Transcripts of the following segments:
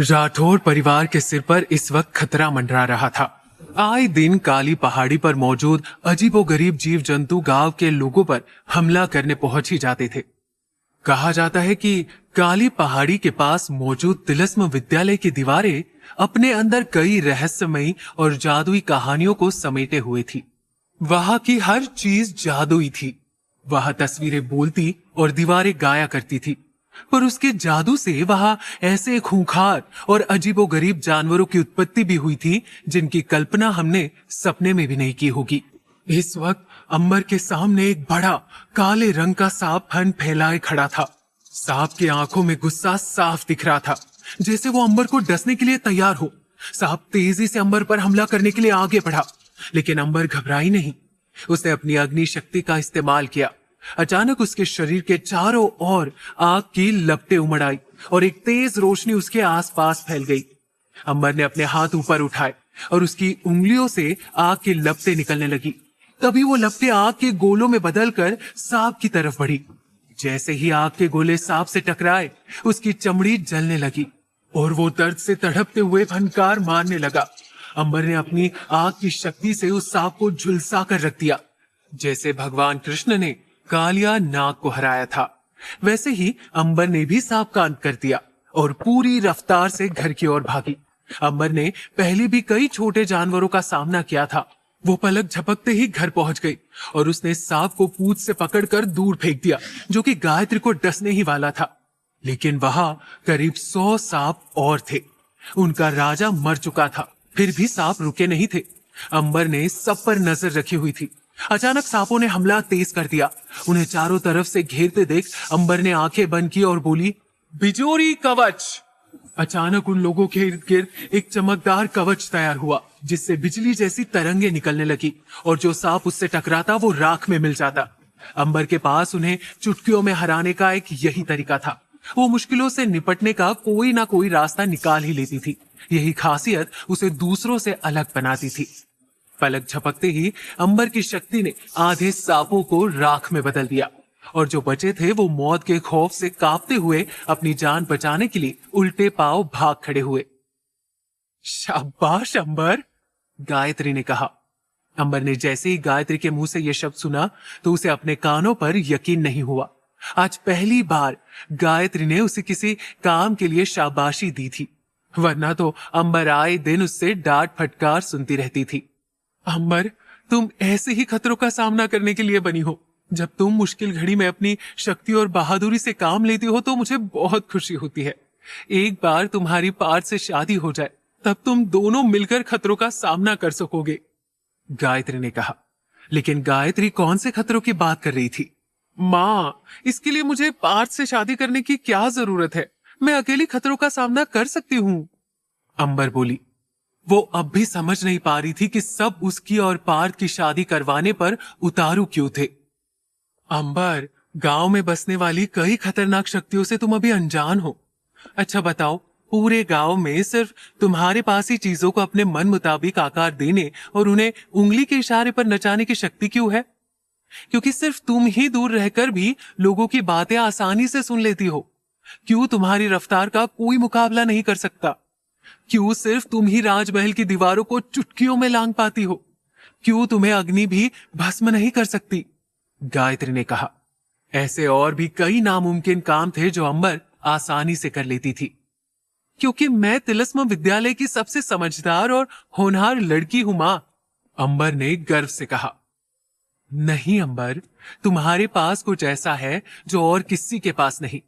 राठौर परिवार के सिर पर इस वक्त खतरा मंडरा रहा था। आए दिन काली पहाड़ी पर मौजूद अजीबोगरीब जीव जंतु गांव के लोगों पर हमला करने पहुंच ही जाते थे। कहा जाता है कि काली पहाड़ी के पास मौजूद तिलस्म विद्यालय की दीवारें अपने अंदर कई रहस्यमयी और जादुई कहानियों को समेटे हुए थी। वहां की हर चीज जादुई थी। वहां तस्वीरें बोलती और दीवारें गाया करती थी, पर उसके जादू से वहां ऐसे खूंखार और अजीबोगरीब जानवरों की उत्पत्ति भी हुई थी जिनकी कल्पना हमने सपने में भी नहीं की होगी। इस वक्त अंबर के सामने एक बड़ा काले रंग का सांप फन फैलाए खड़ा था। सांप की आंखों में गुस्सा साफ दिख रहा था, जैसे वो अंबर को डसने के लिए तैयार हो। सांप तेजी से अंबर पर हमला करने के लिए आगे बढ़ा, लेकिन अंबर घबराई नहीं। उसने अपनी अग्नि शक्ति का इस्तेमाल किया। अचानक उसके शरीर के चारों ओर आग की लपटें उमड़ आई और एक तेज रोशनी उसके आसपास फैल गई। अंबर ने अपने हाथ ऊपर उठाए और उसकी उंगलियों से आग की लपटें निकलने लगी। तभी वो लपटें आग के गोलों में बदलकर सांप की तरफ बढ़ी। जैसे ही आग के गोले सांप से टकराए, उसकी चमड़ी जलने लगी और वो दर्द से तड़पते हुए फनकार मारने लगा। अंबर ने अपनी आग की शक्ति से उस सांप को झुलसा कर रख दिया। जैसे भगवान कृष्ण ने कालिया नाग को हराया था, वैसे ही अंबर ने भी सांप का अंत कर दिया और पूरी रफ्तार से घर की ओर भागी। अंबर ने पहले भी कई छोटे जानवरों का सामना किया था। वो पलक झपकते ही घर पहुंच गई और उसने सांप को पूंछ से पकड़कर दूर फेंक दिया, जो कि गायत्री को डसने ही वाला था। लेकिन वहां करीब 100 सांप और थे। उनका राजा मर चुका था, फिर भी सांप रुके नहीं थे। अंबर ने सब पर नजर रखी हुई थी। अचानक सांपों ने हमला तेज कर दिया। उन्हें चारों तरफ से घेरते देख अंबर ने आंखें बंद की और बोली, बिजोरी कवच। अचानक उन लोगों के इर्द गिर्द एक चमकदार कवच तैयार हुआ, जिससे बिजली जैसी तरंगे निकलने लगी और जो सांप उससे टकराता वो राख में मिल जाता। अंबर के पास उन्हें चुटकियों में हराने का एक यही तरीका था। वो मुश्किलों से निपटने का कोई ना कोई रास्ता निकाल ही लेती थी। यही खासियत उसे दूसरों से अलग बनाती थी। पलक झपकते ही अंबर की शक्ति ने आधे सांपों को राख में बदल दिया और जो बचे थे वो मौत के खौफ से कांपते हुए अपनी जान बचाने के लिए उल्टे पांव भाग खड़े हुए। शाबाश अंबर, गायत्री ने कहा। अंबर ने जैसे ही गायत्री के मुंह से यह शब्द सुना तो उसे अपने कानों पर यकीन नहीं हुआ। आज पहली बार गायत्री ने उसे किसी काम के लिए शाबाशी दी थी, वरना तो अंबर आए दिन उससे डांट फटकार सुनती रहती थी। अंबर, तुम ऐसे ही खतरों का सामना करने के लिए बनी हो। जब तुम मुश्किल घड़ी में अपनी शक्ति और बहादुरी से काम लेती हो तो मुझे बहुत खुशी होती है। एक बार तुम्हारी पार्थ से शादी हो जाए, तब तुम दोनों मिलकर खतरों का सामना कर सकोगे, गायत्री ने कहा। लेकिन गायत्री कौन से खतरों की बात कर रही थी? माँ, इसके लिए मुझे पार्थ से शादी करने की क्या जरूरत है? मैं अकेली खतरों का सामना कर सकती हूँ, अंबर बोली। वो अब भी समझ नहीं पा रही थी कि सब उसकी और पार्थ की शादी करवाने पर उतारू क्यों थे। अंबर, गांव में बसने वाली कई खतरनाक शक्तियों से तुम अभी अनजान हो। अच्छा बताओ, पूरे गांव में सिर्फ तुम्हारे पास ही चीजों को अपने मन मुताबिक आकार देने और उन्हें उंगली के इशारे पर नचाने की शक्ति क्यों है? क्योंकि सिर्फ तुम ही दूर रहकर भी लोगों की बातें आसानी से सुन लेती हो। क्यों तुम्हारी रफ्तार का कोई मुकाबला नहीं कर सकता? क्यों सिर्फ तुम ही राजमहल की दीवारों को चुटकियों में लांग पाती हो? क्यों तुम्हें अग्नि भी भस्म नहीं कर सकती? गायत्री ने कहा। ऐसे और भी कई नामुमकिन काम थे जो अंबर आसानी से कर लेती थी। क्योंकि मैं तिलस्म विद्यालय की सबसे समझदार और होनहार लड़की हूं, मां, अंबर ने गर्व से कहा। नहीं अंबर, तुम्हारे पास कुछ ऐसा है जो और किसी के पास नहीं।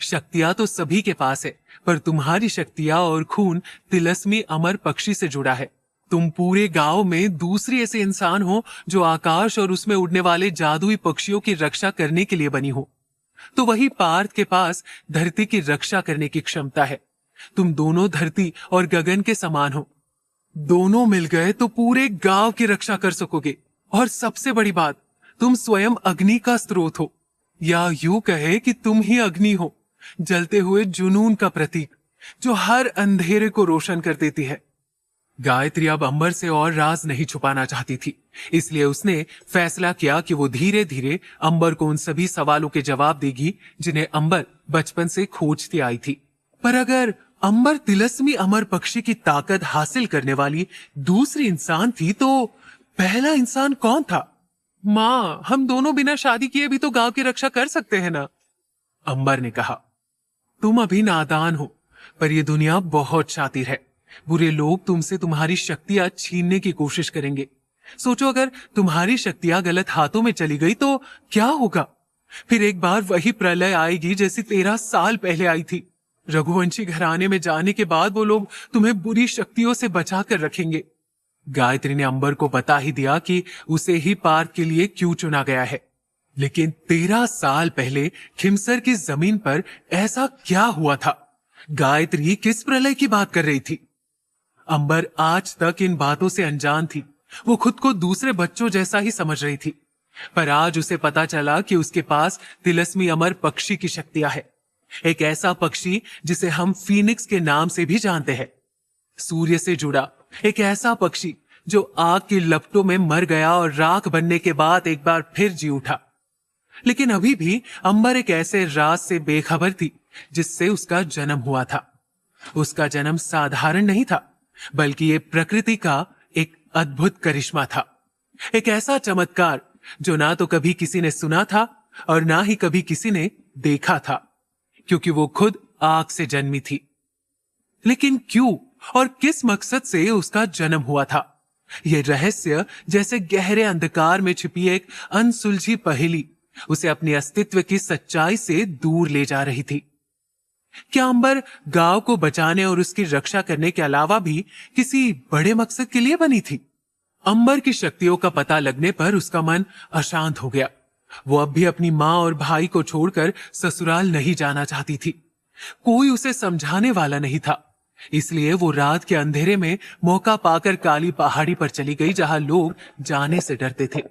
शक्तियां तो सभी के पास है, पर तुम्हारी शक्तियां और खून तिलस्मी अमर पक्षी से जुड़ा है। तुम पूरे गांव में दूसरी ऐसे इंसान हो जो आकाश और उसमें उड़ने वाले जादुई पक्षियों की रक्षा करने के लिए बनी हो। तो वही पार्थ के पास धरती की रक्षा करने की क्षमता है। तुम दोनों धरती और गगन के समान हो। दोनों मिल गए तो पूरे गांव की रक्षा कर सकोगे। और सबसे बड़ी बात, तुम स्वयं अग्नि का स्रोत हो, या यूं कहे कि तुम ही अग्नि हो, जलते हुए जुनून का प्रतीक, जो हर अंधेरे को रोशन कर देती है। गायत्री अब अंबर से और राज नहीं छुपाना चाहती थी, इसलिए उसने फैसला किया कि वो धीरे धीरे अंबर को उन सभी सवालों के जवाब देगी जिन्हें अंबर बचपन से खोजती आई थी। पर अगर अंबर तिलस्मी अमर पक्षी की ताकत हासिल करने वाली दूसरी इंसान थी, तो पहला इंसान कौन था? माँ, हम दोनों बिना शादी किए भी तो गांव की रक्षा कर सकते हैं ना? अंबर ने कहा। तुम अभी नादान हो, पर यह दुनिया बहुत शातिर है। बुरे लोग तुमसे तुम्हारी शक्तियां छीनने की कोशिश करेंगे। सोचो, अगर तुम्हारी शक्तियां गलत हाथों में चली गई तो क्या होगा? फिर एक बार वही प्रलय आएगी जैसी 13 साल पहले आई थी। रघुवंशी घराने में जाने के बाद वो लोग तुम्हें बुरी शक्तियों से बचा कर रखेंगे। गायत्री ने अंबर को बता ही दिया कि उसे ही पार्क के लिए क्यों चुना गया है। लेकिन 13 साल पहले खिमसर की जमीन पर ऐसा क्या हुआ था? गायत्री किस प्रलय की बात कर रही थी? अंबर आज तक इन बातों से अनजान थी। वो खुद को दूसरे बच्चों जैसा ही समझ रही थी, पर आज उसे पता चला कि उसके पास तिलस्मी अमर पक्षी की शक्तियां है। एक ऐसा पक्षी जिसे हम फीनिक्स के नाम से भी जानते हैं। सूर्य से जुड़ा एक ऐसा पक्षी जो आग की लपटों में मर गया और राख बनने के बाद एक बार फिर जी उठा। लेकिन अभी भी अंबर एक ऐसे राज से बेखबर थी जिससे उसका जन्म हुआ था। उसका जन्म साधारण नहीं था, बल्कि ये प्रकृति का एक अद्भुत करिश्मा था। एक ऐसा चमत्कार जो ना तो कभी किसी ने सुना था और ना ही कभी किसी ने देखा था, क्योंकि वो खुद आग से जन्मी थी। लेकिन क्यों और किस मकसद से उसका जन्म हुआ था? यह रहस्य जैसे गहरे अंधकार में छिपी एक अनसुलझी पहेली उसे अपने अस्तित्व की सच्चाई से दूर ले जा रही थी। क्या अंबर गांव को बचाने और उसकी रक्षा करने के अलावा भी किसी बड़े मकसद के लिए बनी थी? अंबर की शक्तियों का पता लगने पर उसका मन अशांत हो गया। वो अब भी अपनी माँ और भाई को छोड़कर ससुराल नहीं जाना चाहती थी। कोई उसे समझाने वाला नहीं था, इसलिए वो रात के अंधेरे में मौका पाकर काली पहाड़ी पर चली गई, जहां लोग जाने से डरते थे।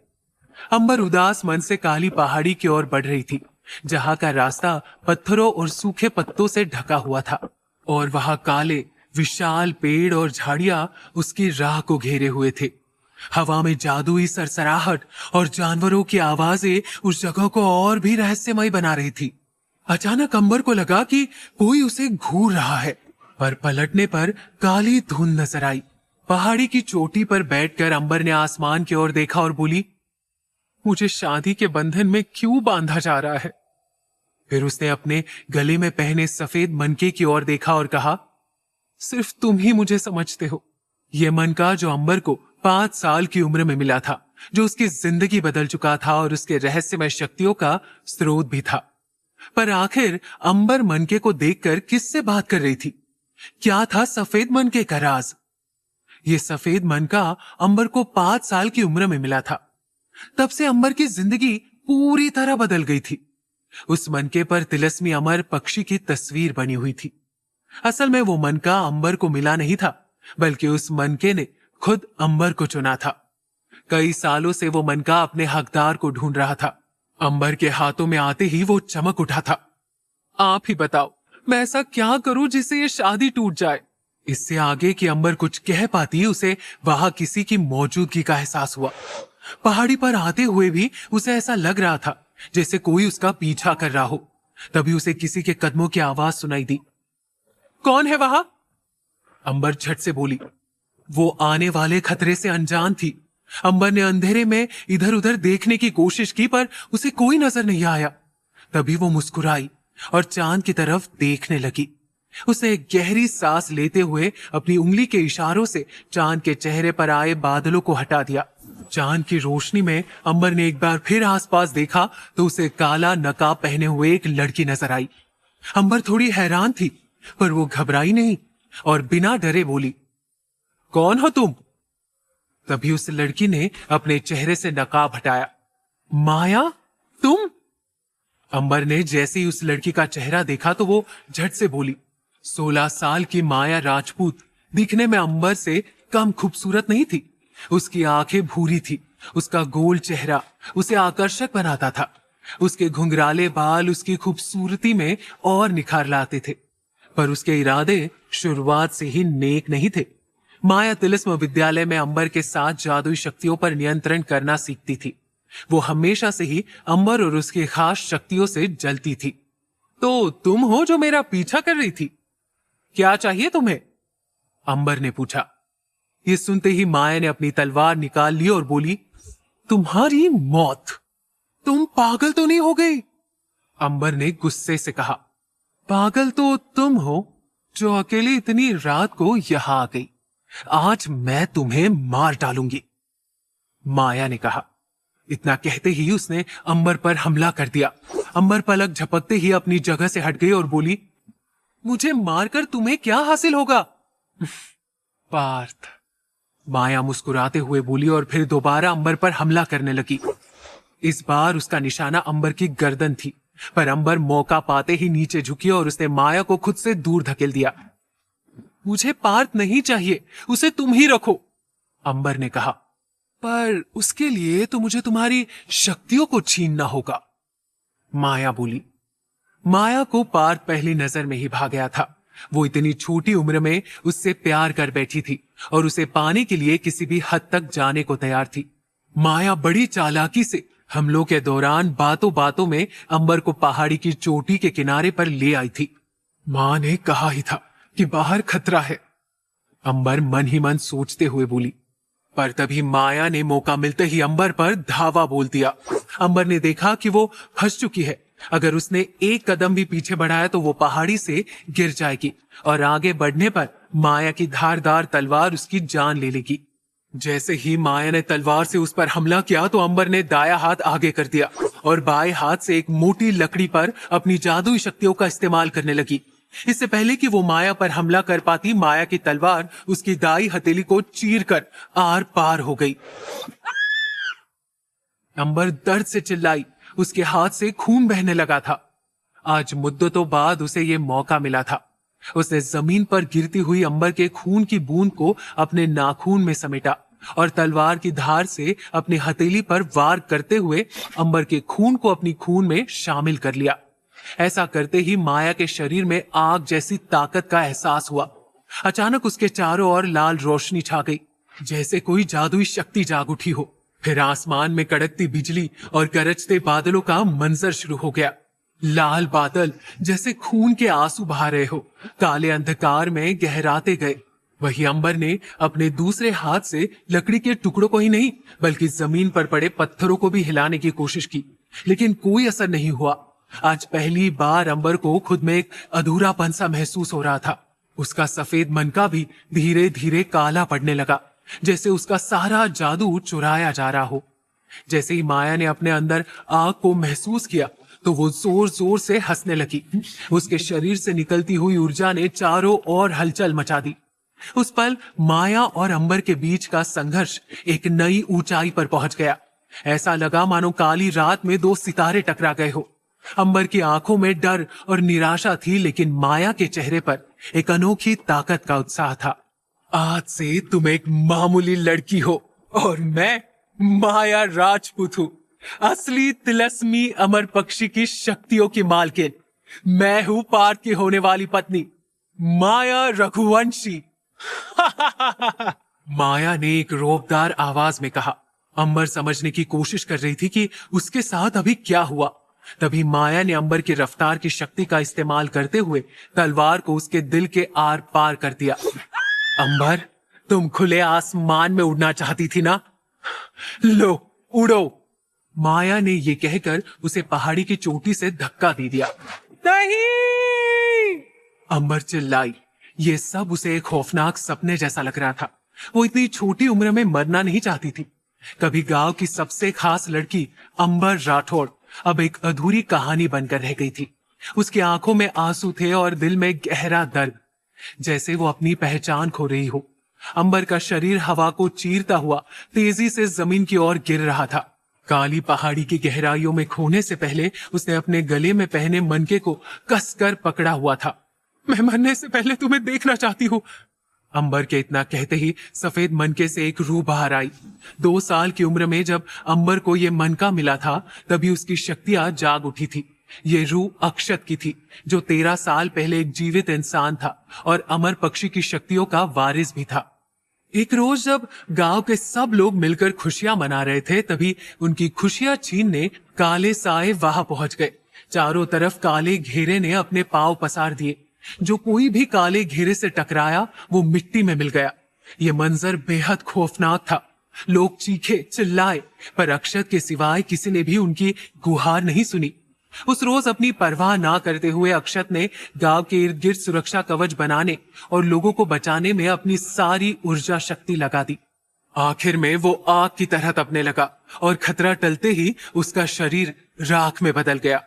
अंबर उदास मन से काली पहाड़ी की ओर बढ़ रही थी, जहां का रास्ता पत्थरों और सूखे पत्तों से ढका हुआ था, और वहां काले विशाल पेड़ और झाड़ियां उसकी राह को घेरे हुए थे। हवा में जादुई सरसराहट और जानवरों की आवाजें उस जगह को और भी रहस्यमय बना रही थी। अचानक अंबर को लगा कि कोई उसे घूर रहा है, पर पलटने पर काली धुंध नजर आई। पहाड़ी की चोटी पर बैठकर अंबर ने आसमान की ओर देखा और बोली, मुझे शादी के बंधन में क्यों बांधा जा रहा है? फिर उसने अपने गले में पहने सफेद मनके की ओर देखा और कहा, सिर्फ तुम ही मुझे समझते हो। यह मनका जो अंबर को 5 साल की उम्र में मिला था, जो उसकी जिंदगी बदल चुका था और उसके रहस्यमय शक्तियों का स्रोत भी था। पर आखिर अंबर मनके को देखकर किससे बात कर रही थी? क्या था सफेद मनके का राज? ये सफेद मनका अंबर को 5 साल की उम्र में मिला था। तब से अंबर की जिंदगी पूरी तरह बदल गई थी। उस मनके पर तिलस्मी अमर पक्षी की तस्वीर बनी हुई थी। असल में वो मनका अंबर को मिला नहीं था, बल्कि उस मनके ने खुद अंबर को चुना था। कई सालों से वो मनका अपने हकदार को ढूंढ रहा था। अंबर के हाथों में आते ही वो चमक उठा था। आप ही बताओ, मैं ऐसा क्या करूं जिससे ये शादी टूट जाए? इससे आगे कि अंबर कुछ कह पाती, उसे वहां किसी की मौजूदगी का एहसास हुआ। पहाड़ी पर आते हुए भी उसे ऐसा लग रहा था जैसे कोई उसका पीछा कर रहा हो। तभी उसे किसी के कदमों की आवाज सुनाई दी। कौन है वहां? अंबर झट से बोली। वो आने वाले खतरे से अनजान थी। अंबर ने अंधेरे में इधर उधर देखने की कोशिश की, पर उसे कोई नजर नहीं आया। तभी वो मुस्कुराई और चांद की तरफ देखने लगी। उसे एक गहरी सांस लेते हुए अपनी उंगली के इशारों से चांद के चेहरे पर आए बादलों को हटा दिया। चांद की रोशनी में अंबर ने एक बार फिर आसपास देखा तो उसे काला नकाब पहने हुए एक लड़की नजर आई। अंबर थोड़ी हैरान थी, पर वो घबराई नहीं और बिना डरे बोली, कौन हो तुम? तभी उस लड़की ने अपने चेहरे से नकाब हटाया। माया, तुम? अंबर ने जैसे ही उस लड़की का चेहरा देखा तो वो झट से बोली। 16 साल की माया राजपूत दिखने में अंबर से कम खूबसूरत नहीं थी। उसकी आंखें भूरी थी, उसका गोल चेहरा उसे आकर्षक बनाता था। उसके घुंघराले बाल उसकी खूबसूरती में और निखार लाते थे, पर उसके इरादे शुरुआत से ही नेक नहीं थे। माया तिलिस्म विद्यालय में अंबर के साथ जादुई शक्तियों पर नियंत्रण करना सीखती थी। वो हमेशा से ही अंबर और उसकी खास शक्तियों से जलती थी। तो तुम हो जो मेरा पीछा कर रही थी? क्या चाहिए तुम्हें? अंबर ने पूछा। ये सुनते ही माया ने अपनी तलवार निकाल ली और बोली, तुम्हारी मौत। तुम पागल तो नहीं हो गई? अंबर ने गुस्से से कहा। पागल तो तुम हो जो अकेली इतनी रात को यहां आ गई। आज मैं तुम्हें मार डालूंगी, माया ने कहा। इतना कहते ही उसने अंबर पर हमला कर दिया। अंबर पलक झपकते ही अपनी जगह से हट गई और बोली, मुझे मारकर तुम्हें क्या हासिल होगा? पार्थ, माया मुस्कुराते हुए बोली और फिर दोबारा अंबर पर हमला करने लगी। इस बार उसका निशाना अंबर की गर्दन थी, पर अंबर मौका पाते ही नीचे झुकी और उसने माया को खुद से दूर धकेल दिया। मुझे पार्थ नहीं चाहिए, उसे तुम ही रखो, अंबर ने कहा। पर उसके लिए तो मुझे तुम्हारी शक्तियों को छीनना होगा, माया बोली। माया को पार्थ पहली नजर में ही भा गया था। वो इतनी छोटी उम्र में उससे प्यार कर बैठी थी और उसे पाने के लिए किसी भी हद तक जाने को तैयार थी। माया बड़ी चालाकी से हमलों के दौरान बातों बातों में अंबर को पहाड़ी की चोटी के किनारे पर ले आई थी। मां ने कहा ही था कि बाहर खतरा है, अंबर मन ही मन सोचते हुए बोली। पर तभी माया ने मौका मिलते ही अंबर पर धावा बोल दिया। अंबर ने देखा कि वो फंस चुकी है। अगर उसने एक कदम भी पीछे बढ़ाया तो वो पहाड़ी से गिर जाएगी और आगे बढ़ने पर माया की धारदार तलवार उसकी जान ले लेगी। जैसे ही माया ने तलवार से उस पर हमला किया तो अंबर ने दाया हाथ आगे कर दिया और बाएं हाथ से एक मोटी लकड़ी पर अपनी जादुई शक्तियों का इस्तेमाल करने लगी। इससे पहले कि वो माया पर हमला कर पाती, माया की तलवार उसकी दाई हथेली को चीरकर आर पार हो गई। अंबर दर्द से चिल्लाई, उसके हाथ से खून बहने लगा था। आज मुद्दतों बाद उसे ये मौका मिला था। उसने जमीन पर गिरती हुई अंबर के खून की बूंद को अपने नाखून में समेटा और तलवार की धार से अपनी हथेली पर वार करते हुए अंबर के खून को अपनी खून में शामिल कर लिया। ऐसा करते ही माया के शरीर में आग जैसी ताकत का एहसास हुआ। अचानक उसके चारों ओर लाल रोशनी छा गई, जैसे कोई जादुई शक्ति जाग उठी हो। फिर आसमान में कड़कती बिजली और गरजते बादलों का मंजर शुरू हो गया। लाल बादल जैसे खून के आंसू बहा रहे हो, काले अंधकार में गहराते गए। वही अंबर ने अपने दूसरे हाथ से लकड़ी के टुकड़ों को ही नहीं बल्कि जमीन पर पड़े पत्थरों को भी हिलाने की कोशिश की, लेकिन कोई असर नहीं हुआ। आज पहली बार अंबर को खुद में एक अधूरापन सा महसूस हो रहा था। उसका सफेद मनका भी धीरे धीरे काला पड़ने लगा, जैसे उसका सारा जादू चुराया जा रहा हो। जैसे ही माया ने अपने अंदर आग को महसूस किया तो वो जोर जोर से हंसने लगी। उसके शरीर से निकलती हुई ऊर्जा ने चारों ओर हलचल मचा दी। उस पल माया और अंबर के बीच का संघर्ष एक नई ऊंचाई पर पहुंच गया। ऐसा लगा मानो काली रात में दो सितारे टकरा गए हो। अंबर की आंखों में डर और निराशा थी, लेकिन माया के चेहरे पर एक अनोखी ताकत का उत्साह था। आज से तुम एक मामूली लड़की हो और मैं माया राजपूत हूँ, असली तिलस्मी अमर पक्षी की शक्तियों की मालकिन। मैं हूँ पार्थ की होने वाली पत्नी माया रघुवंशी। माया ने एक रौबदार आवाज में कहा। अंबर समझने की कोशिश कर रही थी कि उसके साथ अभी क्या हुआ। तभी माया ने अंबर की रफ्तार की शक्ति का इस्तेमाल करते हुए तलवार को उसके दिल के आर पार कर दिया। अंबर, तुम खुले आसमान में उड़ना चाहती थी ना? लो, उड़ो। माया ने ये कहकर उसे पहाड़ी की चोटी से धक्का दे दिया। नहीं! अंबर चिल्लाई। ये सब उसे एक खौफनाक सपने जैसा लग रहा था। वो इतनी छोटी उम्र में मरना नहीं चाहती थी। कभी गांव की सबसे खास लड़की अंबर राठौड़ अब एक अधूरी कहानी बनकर रह गई थी। उसकी आंखों में आंसू थे और दिल में गहरा दर्द, जैसे वो अपनी पहचान खो रही हो। अंबर का शरीर हवा को चीरता हुआ तेजी से जमीन की ओर गिर रहा था। काली पहाड़ी की गहराइयों में खोने से पहले उसने अपने गले में पहने मनके को कसकर पकड़ा हुआ था। मैं मरने से पहले तुम्हें देखना चाहती हूँ। अंबर के इतना कहते ही सफेद मनके से एक रूह बाहर आई। 2 साल की उम्र में जब अंबर को यह मनका मिला था तभी उसकी शक्तियां जाग उठी थी। ये रूह अक्षत की थी, जो 13 साल पहले एक जीवित इंसान था और अमर पक्षी की शक्तियों का वारिस भी था। एक रोज जब गांव के सब लोग मिलकर खुशियां मना रहे थे तभी उनकी खुशियां छीनने काले साए वहां पहुंच गए। चारों तरफ काले घेरे ने अपने पांव पसार दिए। जो कोई भी काले घेरे से टकराया वो मिट्टी में मिल गया। ये मंजर बेहद खौफनाक था। लोग चीखे, चिल्लाए, पर अक्षत के सिवाय किसी ने भी उनकी गुहार नहीं सुनी। उस रोज अपनी परवाह ना करते हुए अक्षत ने गांव के इर्द गिर्द सुरक्षा कवच बनाने और लोगों को बचाने में अपनी सारी ऊर्जा शक्ति लगा दी। आखिर में वो आग की तरह तपने लगा और खतरा टलते ही उसका शरीर राख में बदल गया।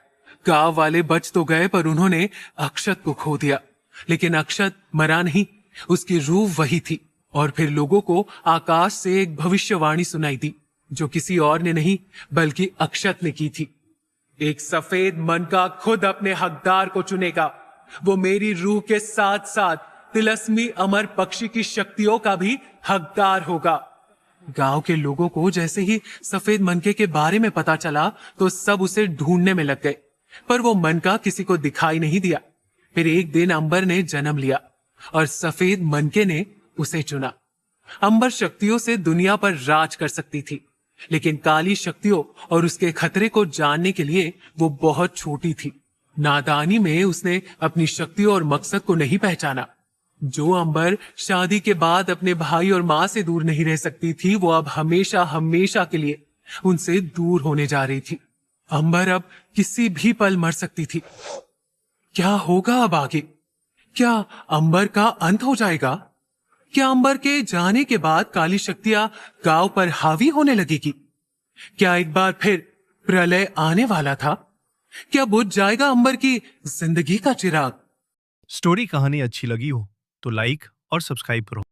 गांव वाले बच तो गए, पर उन्होंने अक्षत को खो दिया। लेकिन अक्षत मरा नहीं, उसकी रूह वही थी। और फिर लोगों को आकाश से एक भविष्यवाणी सुनाई दी, जो किसी और ने नहीं बल्कि अक्षत ने की थी। एक सफेद मन का खुद अपने हकदार को चुनेगा। वो मेरी रूह के साथ साथ तिलस्मी अमर पक्षी की शक्तियों का भी हकदार होगा। गांव के लोगों को जैसे ही सफेद मनके के बारे में पता चला तो सब उसे ढूंढने में लग गए, पर वो मनका किसी को दिखाई नहीं दिया। फिर एक दिन अंबर ने जन्म लिया और सफेद मनके ने उसे चुना। अंबर शक्तियों से दुनिया पर राज कर सकती थी, लेकिन काली शक्तियों और उसके खतरे को जानने के लिए वो बहुत छोटी थी। नादानी में उसने अपनी शक्तियों और मकसद को नहीं पहचाना। जो अंबर शादी के बाद अपने भाई और मां से दूर नहीं रह सकती थी, वो अब हमेशा हमेशा के लिए उनसे दूर होने जा रही थी। अंबर अब किसी भी पल मर सकती थी। क्या होगा अब आगे? क्या अंबर का अंत हो जाएगा? क्या अंबर के जाने के बाद काली शक्तियां गांव पर हावी होने लगेगी? क्या एक बार फिर प्रलय आने वाला था? क्या बुझ जाएगा अंबर की जिंदगी का चिराग? स्टोरी कहानी अच्छी लगी हो तो लाइक और सब्सक्राइब करो।